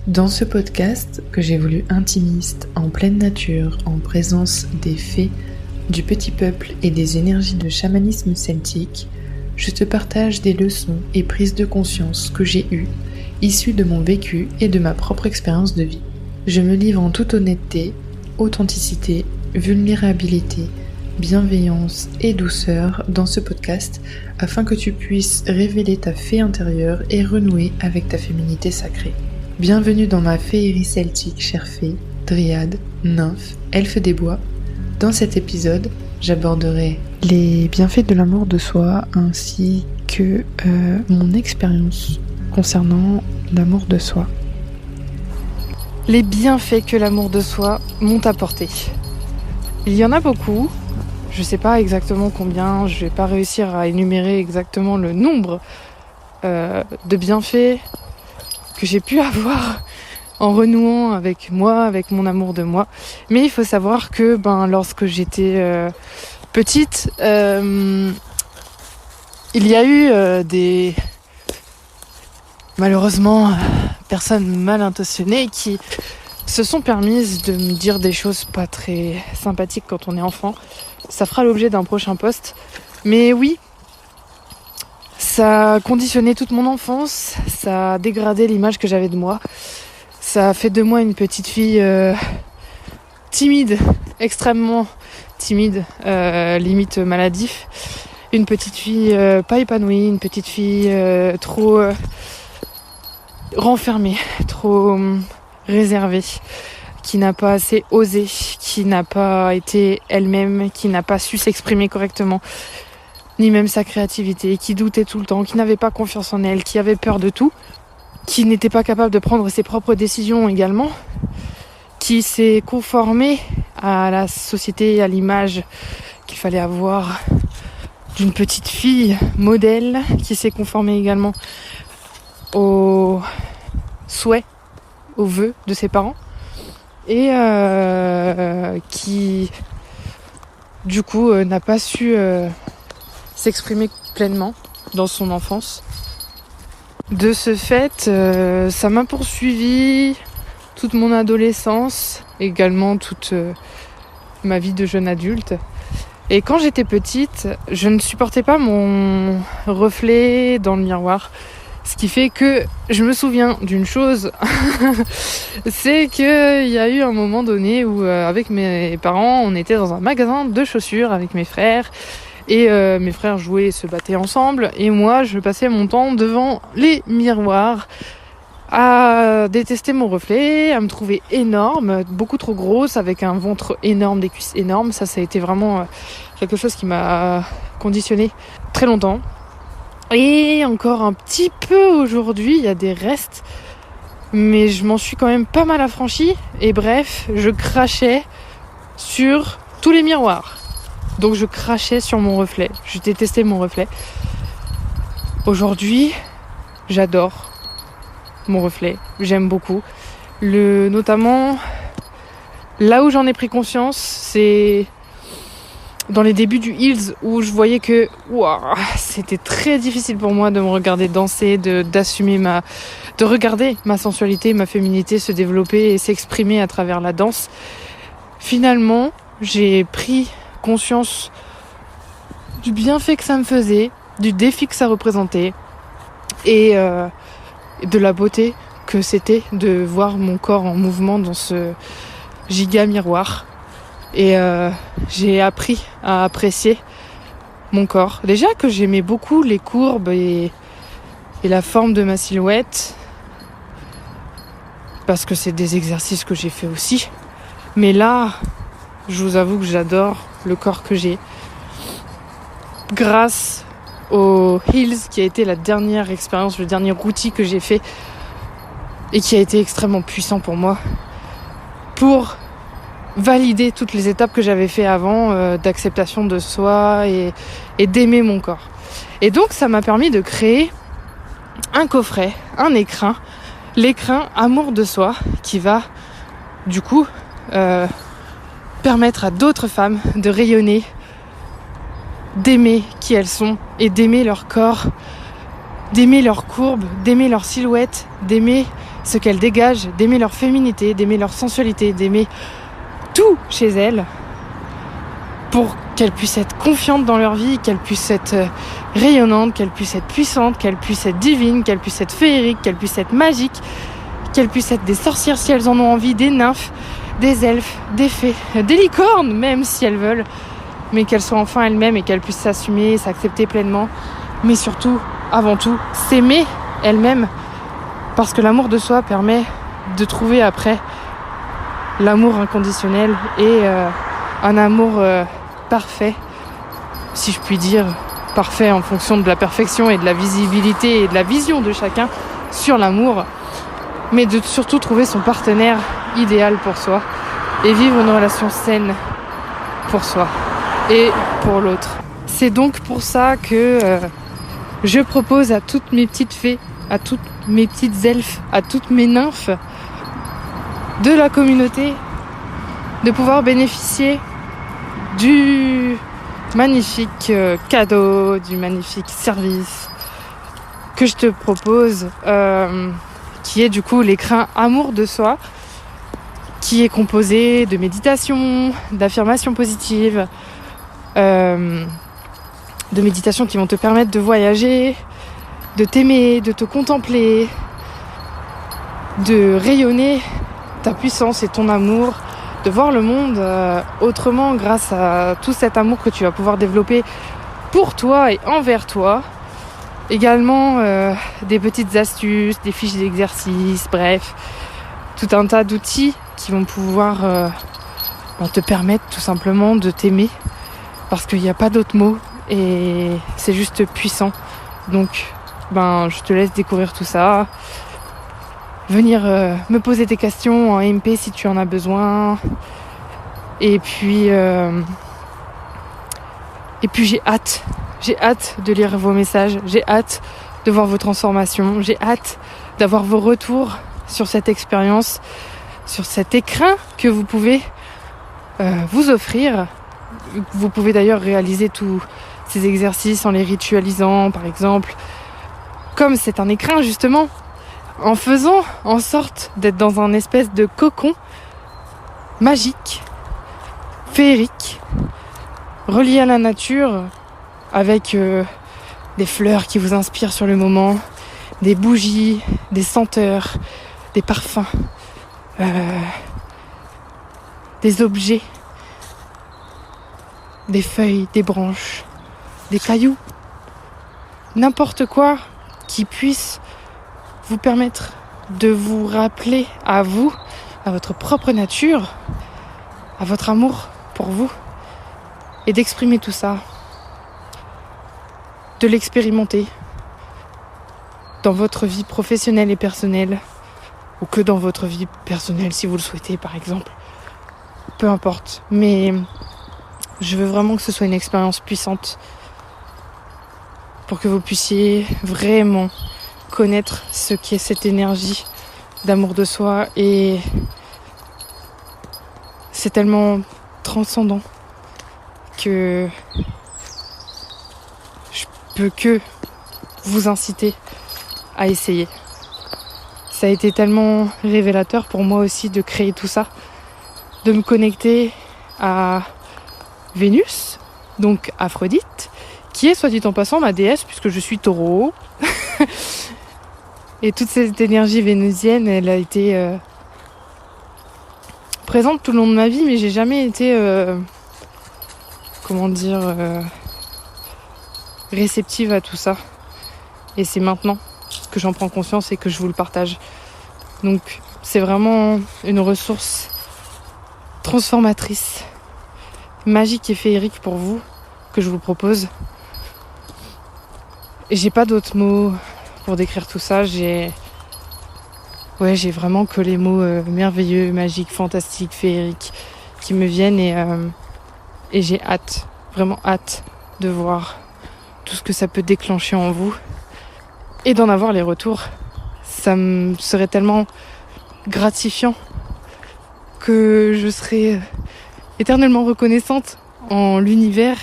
Dans ce podcast, que j'ai voulu intimiste, en pleine nature, en présence des fées, du petit peuple et des énergies de chamanisme celtique, je te partage des leçons et prises de conscience que j'ai eues, issues de mon vécu et de ma propre expérience de vie. Je me livre en toute honnêteté, authenticité, vulnérabilité, bienveillance et douceur dans ce podcast afin que tu puisses révéler ta fée intérieure et renouer avec ta féminité sacrée. Bienvenue dans ma féerie celtique, chère fée, dryade, nymphe, elfe des bois. Dans cet épisode, j'aborderai les bienfaits de l'amour de soi ainsi que mon expérience concernant l'amour de soi. Les bienfaits que l'amour de soi m'ont apporté. Il y en a beaucoup, je sais pas exactement combien, je vais pas réussir à énumérer exactement le nombre de bienfaits que j'ai pu avoir en renouant avec moi, avec mon amour de moi. Mais il faut savoir que lorsque j'étais petite, il y a eu des malheureusement personnes mal intentionnées qui se sont permises de me dire des choses pas très sympathiques quand on est enfant. Ça fera l'objet d'un prochain post. Mais oui, ça a conditionné toute mon enfance, ça a dégradé l'image que j'avais de moi. Ça a fait de moi une petite fille timide, extrêmement timide, limite maladif. Une petite fille pas épanouie, une petite fille trop renfermée, trop réservée, qui n'a pas assez osé, qui n'a pas été elle-même, qui n'a pas su s'exprimer correctement, ni même sa créativité, qui doutait tout le temps, qui n'avait pas confiance en elle, qui avait peur de tout, qui n'était pas capable de prendre ses propres décisions également, qui s'est conformée à la société, à l'image qu'il fallait avoir d'une petite fille modèle, qui s'est conformée également aux souhaits, aux vœux de ses parents, et qui du coup n'a pas su s'exprimer pleinement dans son enfance. De ce fait, ça m'a poursuivi toute mon adolescence, également toute ma vie de jeune adulte. Et quand j'étais petite, je ne supportais pas mon reflet dans le miroir. Ce qui fait que je me souviens d'une chose, c'est qu'il y a eu un moment donné où avec mes parents, on était dans un magasin de chaussures avec mes frères. Et mes frères jouaient et se battaient ensemble. Et moi, je passais mon temps devant les miroirs à détester mon reflet, à me trouver énorme, beaucoup trop grosse, avec un ventre énorme, des cuisses énormes. Ça a été vraiment quelque chose qui m'a conditionnée très longtemps. Et encore un petit peu aujourd'hui, il y a des restes, mais je m'en suis quand même pas mal affranchie. Et bref, je crachais sur tous les miroirs. Donc je crachais sur mon reflet. Je détestais mon reflet. Aujourd'hui, j'adore mon reflet. J'aime beaucoup. Notamment, là où j'en ai pris conscience, c'est dans les débuts du Heels, où je voyais que c'était très difficile pour moi de me regarder danser, d'assumer de regarder ma sensualité, ma féminité se développer et s'exprimer à travers la danse. Finalement, j'ai pris conscience du bienfait que ça me faisait, du défi que ça représentait et de la beauté que c'était de voir mon corps en mouvement dans ce giga miroir. Et j'ai appris à apprécier mon corps. Déjà que j'aimais beaucoup les courbes et la forme de ma silhouette, parce que c'est des exercices que j'ai fait aussi. Mais là, je vous avoue que j'adore le corps que j'ai. Grâce aux Heels, qui a été la dernière expérience, le dernier outil que j'ai fait et qui a été extrêmement puissant pour moi, pour valider toutes les étapes que j'avais fait avant d'acceptation de soi et d'aimer mon corps. Et donc ça m'a permis de créer un coffret, un écrin, l'écrin Amour de soi, qui va du coup permettre à d'autres femmes de rayonner, d'aimer qui elles sont et d'aimer leur corps, d'aimer leurs courbes, d'aimer leur silhouette, d'aimer ce qu'elles dégagent, d'aimer leur féminité, d'aimer leur sensualité, d'aimer tout chez elles, pour qu'elles puissent être confiantes dans leur vie, qu'elles puissent être rayonnantes, qu'elles puissent être puissantes, qu'elles puissent être divines, qu'elles puissent être féeriques, qu'elles puissent être magiques, qu'elles puissent être des sorcières si elles en ont envie, des nymphes, des elfes, des fées, des licornes même si elles veulent, mais qu'elles soient enfin elles-mêmes et qu'elles puissent s'assumer, s'accepter pleinement, mais surtout, avant tout, s'aimer elles-mêmes, parce que l'amour de soi permet de trouver après l'amour inconditionnel et un amour parfait, si je puis dire, parfait en fonction de la perfection et de la visibilité et de la vision de chacun sur l'amour, mais de surtout trouver son partenaire idéal pour soi et vivre une relation saine pour soi et pour l'autre. C'est donc pour ça que je propose à toutes mes petites fées, à toutes mes petites elfes, à toutes mes nymphes de la communauté de pouvoir bénéficier du magnifique cadeau, du magnifique service que je te propose, qui est du coup l'écrin Amour de soi, qui est composé de méditation, d'affirmations positives, de méditations qui vont te permettre de voyager, de t'aimer, de te contempler, de rayonner ta puissance et ton amour, de voir le monde autrement grâce à tout cet amour que tu vas pouvoir développer pour toi et envers toi. Également des petites astuces, des fiches d'exercice, bref, tout un tas d'outils qui vont pouvoir te permettre tout simplement de t'aimer, parce qu'il n'y a pas d'autre mot et c'est juste puissant. Donc je te laisse découvrir tout ça, venir me poser tes questions en MP si tu en as besoin, et puis j'ai hâte de lire vos messages, j'ai hâte de voir vos transformations, j'ai hâte d'avoir vos retours sur cette expérience, sur cet écrin que vous pouvez vous offrir. Vous pouvez d'ailleurs réaliser tous ces exercices en les ritualisant, par exemple, comme c'est un écrin justement, en faisant en sorte d'être dans un espèce de cocon magique, féerique, relié à la nature, avec des fleurs qui vous inspirent sur le moment, des bougies, des senteurs, des parfums, des objets, des feuilles, des branches, des cailloux, n'importe quoi qui puisse vous permettre de vous rappeler à vous, à votre propre nature, à votre amour pour vous, et d'exprimer tout ça, de l'expérimenter dans votre vie professionnelle et personnelle, ou que dans votre vie personnelle si vous le souhaitez par exemple, peu importe, mais je veux vraiment que ce soit une expérience puissante pour que vous puissiez vraiment connaître ce qu'est cette énergie d'amour de soi, et c'est tellement transcendant que je peux que vous inciter à essayer. Ça a été tellement révélateur pour moi aussi de créer tout ça, de me connecter à Vénus, donc Aphrodite, qui est, soit dit en passant, ma déesse puisque je suis taureau. Et toute cette énergie vénusienne, elle a été présente tout le long de ma vie, mais j'ai jamais été, réceptive à tout ça. Et c'est maintenant que j'en prends conscience et que je vous le partage. Donc c'est vraiment une ressource transformatrice, magique et féerique pour vous, que je vous propose. Et j'ai pas d'autres mots pour décrire tout ça. J'ai vraiment que les mots merveilleux, magiques, fantastiques, féeriques qui me viennent, et j'ai hâte, vraiment hâte de voir tout ce que ça peut déclencher en vous et d'en avoir les retours. Ça me serait tellement gratifiant que je serais éternellement reconnaissante en l'univers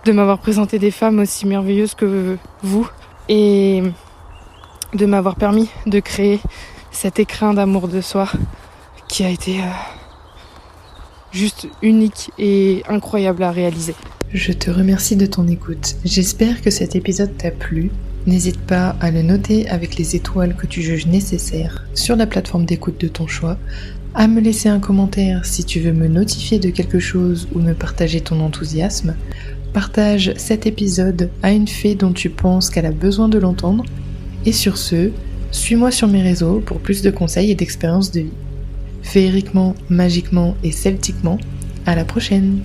de m'avoir présenté des femmes aussi merveilleuses que vous, et de m'avoir permis de créer cet écrin d'amour de soi qui a été juste unique et incroyable à réaliser. Je te remercie de ton écoute. J'espère que cet épisode t'a plu. N'hésite pas à le noter avec les étoiles que tu juges nécessaires sur la plateforme d'écoute de ton choix, à me laisser un commentaire si tu veux me notifier de quelque chose ou me partager ton enthousiasme. Partage cet épisode à une fée dont tu penses qu'elle a besoin de l'entendre. Et sur ce, suis-moi sur mes réseaux pour plus de conseils et d'expériences de vie. Féeriquement, magiquement et celtiquement, à la prochaine!